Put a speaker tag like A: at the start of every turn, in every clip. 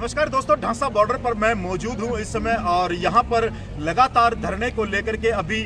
A: नमस्कार दोस्तों, ढांसा बॉर्डर पर मैं मौजूद हूं इस समय और यहां पर लगातार धरने को लेकर के अभी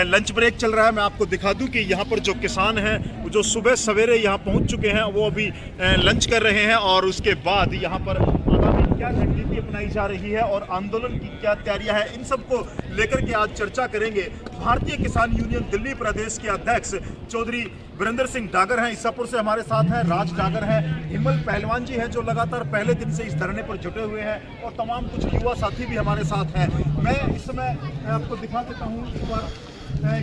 A: लंच ब्रेक चल रहा है। मैं आपको दिखा दूं कि यहां पर जो किसान हैं जो सुबह सवेरे यहां पहुंच चुके हैं वो अभी लंच कर रहे हैं और उसके बाद यहां पर आगामी क्या रणनीति अपनाई जा रही है और आंदोलन की क्या तैयारियां हैं, इन सब को लेकर के आज चर्चा करेंगे। भारतीय किसान यूनियन दिल्ली प्रदेश के अध्यक्ष चौधरी वीरेंद्र सिंह डागर हैं, ईसापुर से हमारे साथ हैं। राज डागर हैं, हिम्मल पहलवान जी हैं जो लगातार पहले दिन से इस धरने पर जुटे हुए हैं और तमाम कुछ युवा साथी भी हमारे साथ हैं। मैं इस समय आपको दिखा देता हूँ,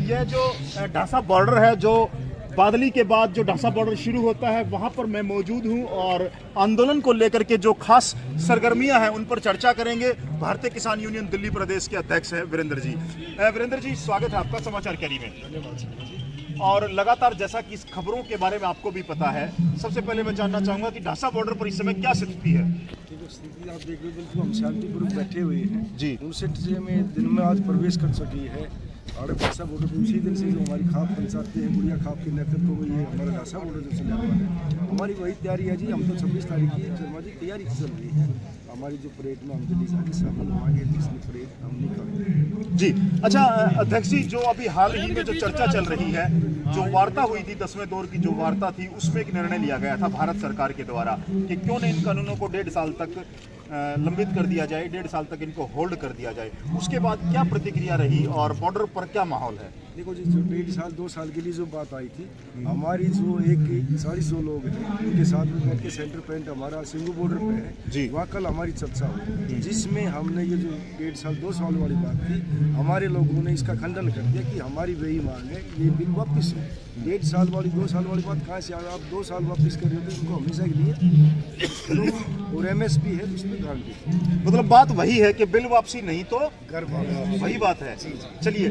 A: यह जो ढांसा बॉर्डर है, जो बादली के बाद जो ढांसा बॉर्डर शुरू होता है, वहां पर मैं मौजूद हूं और आंदोलन को लेकर के जो खास सरगर्मियां हैं उन पर चर्चा करेंगे। भारतीय किसान यूनियन दिल्ली प्रदेश के अध्यक्ष हैं वीरेंद्र जी। वीरेंद्र जी, स्वागत है आपका समाचार कैरी में।
B: धन्यवाद।
A: और लगातार जैसा कि इस खबरों के बारे में आपको भी पता है, सबसे पहले मैं जानना चाहूंगा कि ढांसा बॉर्डर पर इस समय क्या स्थिति है।
B: स्थिति आप देख रहे हो, बिल्कुल हम शांतिपूर्वक बैठे हुए हैं
A: जी।
B: 59 में दिन में आज प्रवेश कर चुकी है और ढांसा बॉर्डर पर उसी दिन से जो हमारी खाप पंचायतें हैं, गुड़िया खाप के नेतृत्व में ये हमारा ढांसा बॉर्डर जो चला हुआ है, हमारी वही तैयारी है जी। हम तो 26 तारीख की शर्मा जी तैयारी चल रही है। हमारी जो परेड में हम दिल्ली से शामिल होंगे, जिसमें परेड हम निकालेंगे
A: जी। अच्छा अध्यक्ष जी, जो अभी हाल ही में जो चर्चा चल रही है, जो वार्ता हुई थी 10वें दौर की जो वार्ता थी, उसमें एक निर्णय लिया गया था भारत सरकार के द्वारा कि क्यों न इन कानूनों को 1.5 साल तक लंबित कर दिया जाए, 1.5 साल तक इनको होल्ड कर दिया जाए। उसके बाद क्या प्रतिक्रिया रही और बॉर्डर पर क्या माहौल है?
B: देखो जी, जो 1.5 साल 2 साल के लिए जो बात आई थी, हमारी जो 140 लोग हैं उनके साथ में बैठ के सेंटर पॉइंट हमारा सिंगू बॉर्डर पे है, वहाँ कल हमारी चर्चा हुई, जिसमें हमने ये जो 1.5 साल 2 साल वाली बात थी, हमारे लोगों ने इसका खंडन कर दिया कि हमारी वही मांग है, ये बिल वापस है। 1.5 साल वाली 2 साल वाली बात कहाँ से आ गई? आप 2 साल वापस कर रहे थे, उनको हमेशा के लिए और MSP है, इसमें गारंटी।
A: मतलब बात वही है कि बिल वापसी नहीं तो
B: घर वापस,
A: वही बात है। चलिए,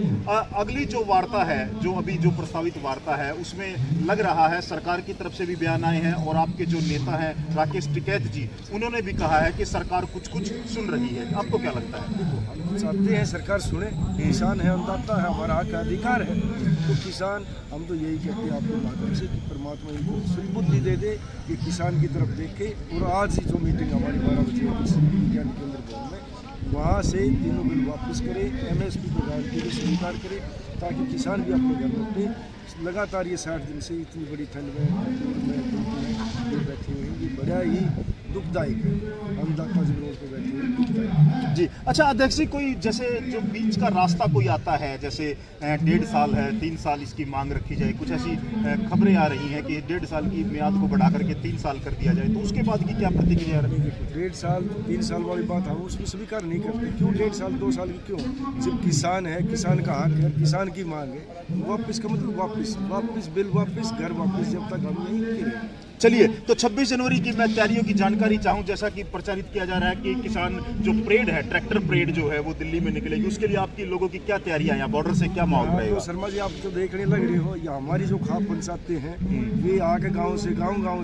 A: अगली जो वार्ता है, जो अभी जो प्रस्तावित वार्ता है, उसमें लग रहा है सरकार की तरफ से भी बयान आए हैं और आपके जो नेता हैं राकेश टिकैत जी, उन्होंने भी कहा है कि सरकार कुछ कुछ सुन रही है। आपको क्या लगता है?
B: हम चाहते हैं सरकार सुने, किसान है, अन्नदाता है, हमारा हक अधिकार है, तो किसान हम तो यही कहते हैं आपके माध्यम से कि परमात्मा इनको सुबुद्धि दे दे कि किसान की तरफ देखे। और आज ही जो मीटिंग हमारी 12 बजे विज्ञान केंद्र भवन में, वहाँ से तीनों बिल वापस करे, MSP को गारंटी को स्वीकार करे, ताकि किसान भी अपने घर लौटे। लगातार ये 60 दिन से इतनी बड़ी ठंड में ये बैठे हुए हैं, ये बड़ा ही दुखदायक है। अन्नदाता जब रोड पर बैठे हुए दुखदायक
A: जी। अच्छा अध्यक्ष जी, कोई जैसे जो बीच का रास्ता कोई आता है, जैसे 1.5 साल है, 3 साल इसकी मांग रखी जाए, कुछ ऐसी खबरें आ रही हैं कि 1.5 साल की म्याद को बढ़ा करके 3 साल कर दिया जाए, तो उसके बाद की क्या प्रतिक्रिया रही?
B: 1.5 साल 3 साल वाली बात हम उसमें स्वीकार नहीं करते। क्यों 1.5 साल 2 साल की क्यों? जब किसान है, किसान का हक है, किसान की मांग है, वापस का मतलब वापस बिल वापस, घर वापस, जब तक हम यही करें।
A: चलिए, तो 26 जनवरी की मैं तैयारियों की जानकारी चाहूं, जैसा कि प्रचारित किया जा रहा है कि किसान जो परेड है, ट्रैक्टर परेड जो है वो दिल्ली में निकलेगी, उसके लिए आपकी लोगों की क्या तैयारियां हैं? बॉर्डर से क्या माहौल रहेगा?
B: तो शर्मा जी, आप तो देखने लग रहे हो, या हमारी जो खाप पंचायतें हैं, वे आके गांव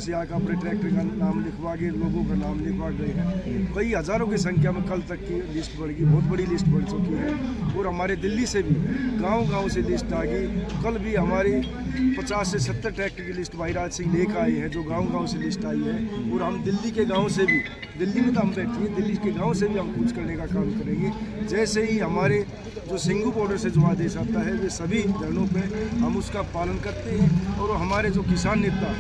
B: से आकर अपने ट्रैक्टर का नाम लिखवा के लोगों का नाम लिखवा गए हैं। कई हजारों की संख्या में कल तक की लिस्ट बढ़ गई, बहुत बड़ी लिस्ट बढ़ चुकी है। और हमारे दिल्ली से भी गाँव से लिस्ट आ गई। कल भी हमारी 50 से 70 ट्रैक्टर की लिस्ट भाई राज सिंह लेकर आए हैं, जो गांव से लिस्ट आई है। और हम दिल्ली के गांव से भी, दिल्ली में तो हम बैठे हैं, दिल्ली के गांव से भी हम कूच करने का काम करेंगे। जैसे ही हमारे जो सिंगू बॉर्डर से जो आदेश आता है, वे सभी धरनों पे हम उसका पालन करते हैं। और हमारे जो किसान नेता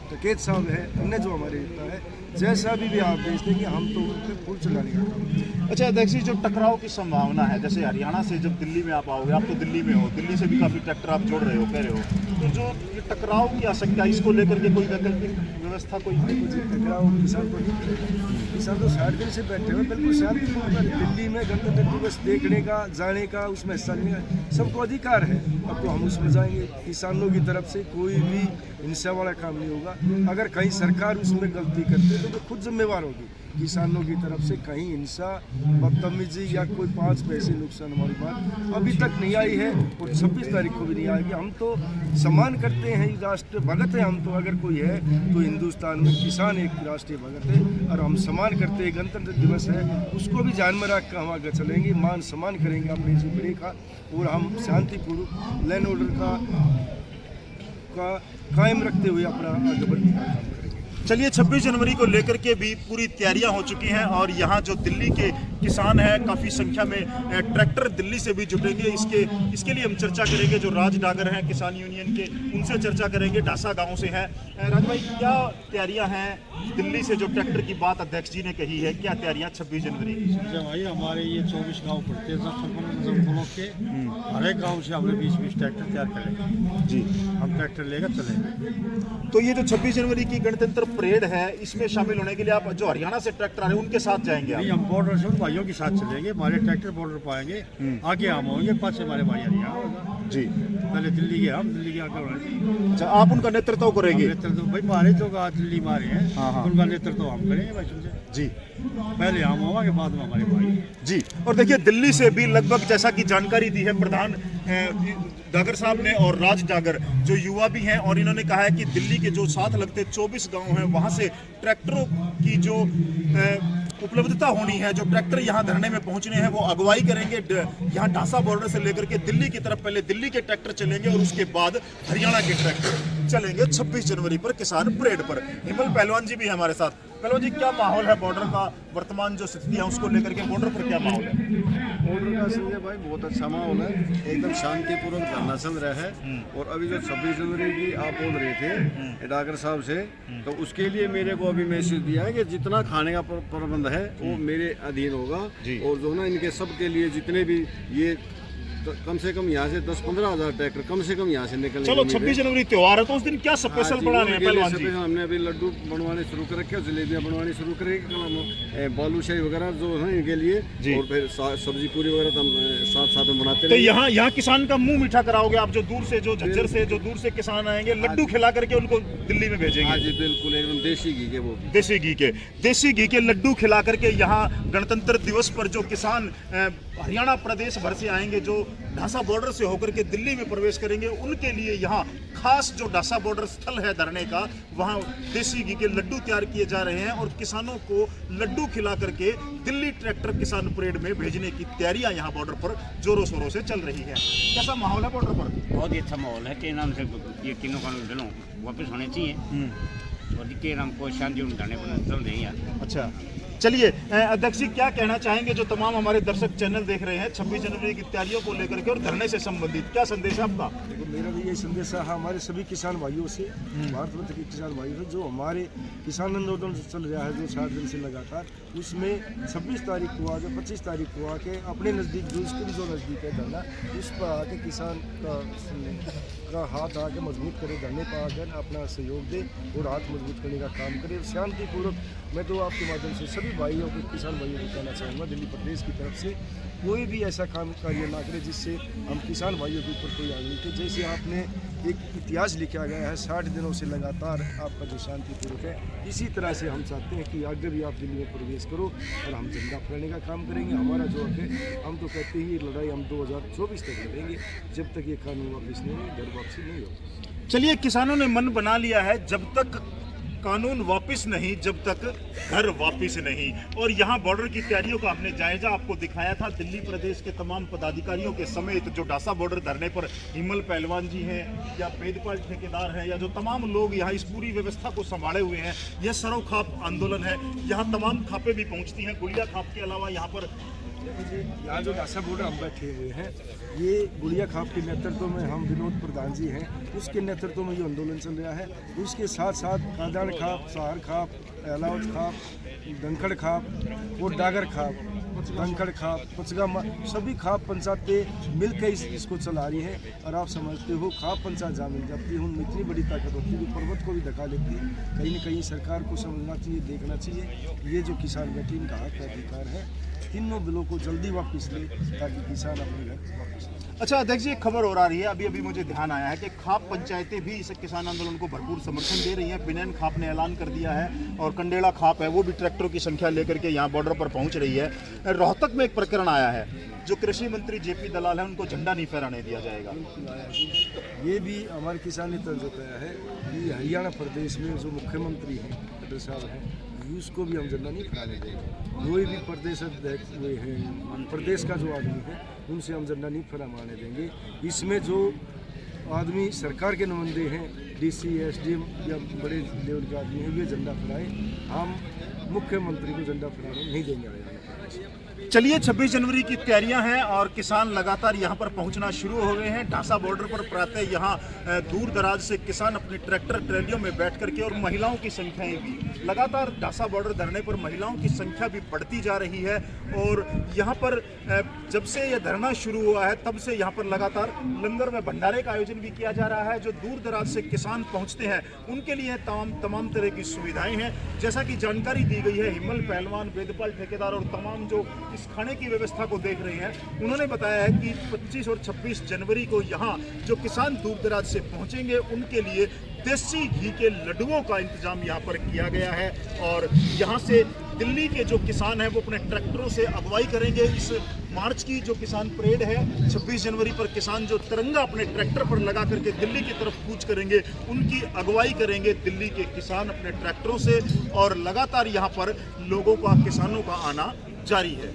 B: टिकैत साहब है, अन्य जो हमारे नेता है, जैसा भी आदेश देंगे हम तो उन पर फूल चलाने का काम करेंगे।
A: अच्छा अध्यक्ष जी, जो टकराव की संभावना है, जैसे हरियाणा से जब दिल्ली में आप आओगे, आप तो दिल्ली में हो, दिल्ली से भी काफ़ी ट्रैक्टर आप जोड़ रहे हो, कह रहे हो, तो जो ये टकराव की आशंका, इसको लेकर के कोई वैकल्पिक व्यवस्था कोई?
B: टकराव किसान तो नहीं करेगा, किसान तो 60 दिन से बैठे हुए बिल्कुल शांतिपूर्वक। दिल्ली में गणतंत्र दिवस देखने का, जाने का, उसमें हिस्सा लेने का सबको अधिकार है। अब तो हम उसमें जाएंगे। किसानों की तरफ से कोई भी हिंसा वाला काम नहीं होगा। अगर कहीं सरकार उसमें गलती करती है तो खुद जिम्मेवार होगी। किसानों की तरफ से कहीं हिंसा, बदतमीजी या कोई 5 पैसे नुकसान वाली बात अभी तक नहीं आई है और 26 तारीख को भी नहीं आएगी। हम तो सम्मान करते हैं, राष्ट्र भगत है हम तो। अगर कोई है तो हिंदुस्तान में किसान एक राष्ट्रीय भगत है और हम सम्मान करते हैं। गणतंत्र दिवस है, उसको भी ध्यान में रख कर हम आगे चलेंगे, मान सम्मान करेंगे अपने जुमरे का। और हम शांतिपूर्वक लैंड ऑर्डर का कायम रखते हुए अपना आगे बढ़ने का काम करेंगे।
A: चलिए 26 जनवरी को लेकर के भी पूरी तैयारियां हो चुकी हैं और यहाँ जो दिल्ली के किसान हैं काफ़ी संख्या में ट्रैक्टर दिल्ली से भी जुटेंगे। इसके लिए हम चर्चा करेंगे। जो राज डागर हैं किसान यूनियन के, उनसे चर्चा करेंगे। ढासा गांव से हैं। राज भाई, क्या तैयारियां हैं दिल्ली से जो ट्रैक्टर की बात अध्यक्ष जी ने कही है, क्या तैयारियां 26 जनवरी?
C: भाई हमारे ये 24 गाँव पड़ते हैं ब्लॉक के, हर एक गाँव से हमने 20-20 ट्रैक्टर तैयार करेंगे
A: जी।
C: हम ट्रैक्टर लेकर चलेंगे।
A: तो ये जो 26 जनवरी की गणतंत्र परेड है, इसमें शामिल होने के लिए आप जो हरियाणा से ट्रैक्टर आ रहे हैं उनके साथ जाएंगे आप?
C: नहीं, हम बॉर्डर से उन भाइयों के साथ चलेंगे। हमारे ट्रैक्टर बॉर्डर पर आएंगे, आगे हम होंगे, पास हमारे भाई हरियाणा होगा
A: जी।
C: पहले दिल्ली के, हम दिल्ली के आगे होंगे।
A: अच्छा, आप उनका नेतृत्व करेंगे?
C: नेतृत्व भाई मारे तो दिल्ली मारे हैं,
A: हाँ।
C: उनका नेतृत्व हम करेंगे भाई तुमसे
A: जी।
C: पहले हम होंगे, बाद में हमारे भाई
A: जी। और देखिए दिल्ली से भी लगभग जैसा कि जानकारी दी है प्रधान डागर साहब ने और राज डागर जो युवा भी हैं, और इन्होंने कहा है कि दिल्ली के जो साथ लगते 24 गांव हैं वहां से ट्रैक्टरों की जो उपलब्धता होनी है, जो ट्रैक्टर यहाँ धरने में पहुंचने हैं, वो अगुवाई करेंगे। यहाँ ढासा बॉर्डर से लेकर के दिल्ली की तरफ पहले दिल्ली के ट्रैक्टर चलेंगे और उसके बाद हरियाणा के ट्रैक्टर चलेंगे 26 जनवरी पर किसान परेड पर। हिमल पहलवान जी भी है हमारे साथ। पहलवान जी, क्या माहौल है बॉर्डर का, वर्तमान जो स्थिति है उसको लेकर के बॉर्डर पर क्या माहौल है?
D: बॉर्डर का संजय भाई बहुत अच्छा माहौल है, एकदम शांतिपूर्वक धरना चल रहा है। और अभी जो 26 जनवरी की आप बोल रहे थे डागर साहब से, तो उसके लिए मेरे को अभी मैसेज दिया है कि जितना खाने का प्रबंध है वो मेरे अधीन होगा। और जो ना इनके सबके लिए जितने भी ये कम से कम यहाँ से 10-15 हज़ार ट्रैक्टर कम से कम यहाँ से निकल।
A: चलो 26 जनवरी त्योहार है तो उस दिन क्या स्पेशल बना रहे हैं पहलवान जी?
D: हमने अभी लड्डू बनवाने शुरू कर रखे, जलेबियाँ बनवानी शुरू कर रखे, बालूशाही वगैरह जो है इनके लिए, और फिर सब्जी पूरी वगैरह तो हम साथ साथ में बनाते
A: तो
D: हैं।
A: यहाँ किसान का मुंह मीठा कराओगे आप? जो दूर से, जो झज्जर से, जो दूर से किसान आएंगे, लड्डू खिला करके उनको दिल्ली में भेजेंगे?
D: हाँ जी बिल्कुल, एकदम देसी घी के, वो
A: देसी घी के लड्डू खिला करके यहाँ गणतंत्र दिवस पर जो किसान हरियाणा प्रदेश भर से आएंगे, जो ढासा बॉर्डर से होकर के दिल्ली में प्रवेश करेंगे, उनके लिए यहाँ खास जो ढासा बॉर्डर स्थल है धरने का, वहाँ देसी घी के लड्डू तैयार किए जा रहे हैं और किसानों को लड्डू खिला करके दिल्ली ट्रैक्टर किसान परेड में भेजने की तैयारियां यहाँ बॉर्डर पर जोरों शोरों से चल रही है। कैसा माहौल है बॉर्डर पर?
E: बहुत ही अच्छा माहौल है। के नाम से ये तीनों कानून दिनों वापस होने चाहिए और के नाम को शांति ढाने पर चल रही है।
A: अच्छा, चलिए अध्यक्ष जी, क्या कहना चाहेंगे जो तमाम हमारे दर्शक चैनल देख रहे हैं 26 जनवरी की तैयारियों को लेकर के और धरने से संबंधित क्या संदेश है आपका?
B: देखो, मेरा भी यही संदेश है हमारे सभी किसान भाइयों से, भारत के किसान भाइयों से, जो हमारे किसान आंदोलन चल रहा है जो 60 दिन से लगातार, उसमें 26 तारीख को आके 25 तारीख को आके अपने नज़दीक जो इसके भी जो नज़दीक है धरना, उस पर आके किसान का हाथ आके मजबूत करे, धरने पर आकर अपना सहयोग दे और हाथ मजबूत करने का काम करे शांतिपूर्वक। मैं तो आपके माध्यम से सभी भाइयों को, किसान भाइयों को कहना चाहूँगा, दिल्ली प्रदेश की तरफ से कोई भी ऐसा काम कार्य ना करे जिससे हम किसान भाइयों के ऊपर कोई आगे के, जैसे आपने एक इतिहास लिखा गया है 60 दिनों से लगातार आपका जो शांतिपूर्वक है, इसी तरह से हम चाहते हैं कि आगे भी आप दिल्ली में प्रवेश करो और हम झंडा फहराने का काम करेंगे। हमारा जो है, हम तो कहते ही लड़ाई हम 2024 तक लड़ेंगे जब तक ये कानून वापस नहीं होगा, घर वापसी नहीं होगी।
A: चलिए, किसानों ने मन बना लिया है, जब तक कानून वापस नहीं, जब तक घर वापस नहीं। और यहाँ बॉर्डर की तैयारियों का हमने जायजा आपको दिखाया था दिल्ली प्रदेश के तमाम पदाधिकारियों के समेत, जो ढासा बॉर्डर धरने पर हिमल पहलवान जी हैं या वेदपाल ठेकेदार हैं या जो तमाम लोग यहाँ इस पूरी व्यवस्था को संभाले हुए हैं। यह सरव खाप आंदोलन है, यहाँ तमाम खापें भी पहुँचती हैं। गुड़िया खाप के अलावा यहाँ पर
B: यहाँ जो ढासा बॉर्डर हम बैठे हुए हैं, ये गुड़िया खाप के नेतृत्व में हम विनोद प्रधान जी हैं, उसके नेतृत्व में ये आंदोलन चल रहा है। उसके साथ साथ कादान खाप, सहार खाप, एलावत खाप, दंखड़ खाप और डागर खाप, दंखड़ खाप, पचगामा, सभी खाप पंचायतें मिलकर इसको चला रही हैं। और आप समझते हो खाप पंचायत जहाँ मिल जाती है उनमें इतनी बड़ी ताकत होती है, जो पर्वत को भी धक्का लेती है। कहीं ना कहीं सरकार को समझना चाहिए, देखना चाहिए, ये जो किसान बैठे इनका हक अधिकार है, तीनों बिलों को जल्दी वापस ले ताकि किसान अपने घर वापस ले।
A: अच्छा अध्यक्ष जी, एक खबर और आ रही है, अभी मुझे ध्यान आया है कि खाप पंचायतें भी इस किसान आंदोलन को भरपूर समर्थन दे रही हैं। बिनैन खाप ने ऐलान कर दिया है और कंडेला खाप है, वो भी ट्रैक्टरों की संख्या लेकर के यहाँ बॉर्डर पर पहुँच रही है। रोहतक में एक प्रकरण आया है, जो कृषि मंत्री जेपी दलाल है, उनको झंडा नहीं फहराने दिया जाएगा।
B: ये भी हमारे किसान ने तर्ज बताया है कि हरियाणा प्रदेश में जो मुख्यमंत्री हैं खट्टर साहब हैं, उसको भी हम झंडा नहीं फहराने देंगे। कोई भी प्रदेश अध्यक्ष हुए हैं, प्रदेश का जो आदमी है, उनसे हम झंडा नहीं फहराने देंगे। इसमें जो आदमी सरकार के नुमाइंदे हैं DC SDM या बड़े लेवल के आदमी हैं, वे झंडा फहराएं। हम मुख्यमंत्री को झंडा फहराने नहीं देंगे आने वाले समय में।
A: चलिए 26 जनवरी की तैयारियां हैं और किसान लगातार यहां पर पहुंचना शुरू हो गए हैं। ढासा बॉर्डर पर प्रातः यहां दूर दराज से किसान अपने ट्रैक्टर ट्रैलियों में बैठ करके, और महिलाओं की संख्याएं भी लगातार ढासा बॉर्डर धरने पर महिलाओं की संख्या भी बढ़ती जा रही है। और यहां पर जब से यह धरना शुरू हुआ है तब से यहां पर लगातार लंगर व भंडारे का आयोजन भी किया जा रहा है। जो दूर दराज से किसान पहुंचते हैं उनके लिए तमाम तरह की सुविधाएं हैं। जैसा कि जानकारी दी गई है, हिम्मल पहलवान, वेदपाल ठेकेदार और तमाम जो इस खाने की व्यवस्था को देख रहे हैं, उन्होंने बताया है कि 25 और 26 जनवरी को यहाँ जो किसान दूर दराज से पहुंचेंगे उनके लिए देसी घी के लड्डुओं का इंतजाम यहाँ पर किया गया है। और यहाँ से दिल्ली के जो किसान हैं वो अपने ट्रैक्टरों से अगुवाई करेंगे। इस मार्च की जो किसान परेड है 26 जनवरी पर किसान जो तिरंगा अपने ट्रैक्टर पर लगा करके दिल्ली की तरफ कूच करेंगे, उनकी अगुवाई करेंगे दिल्ली के किसान अपने ट्रैक्टरों से। और लगातार यहाँ पर लोगों का, किसानों का आना जारी है।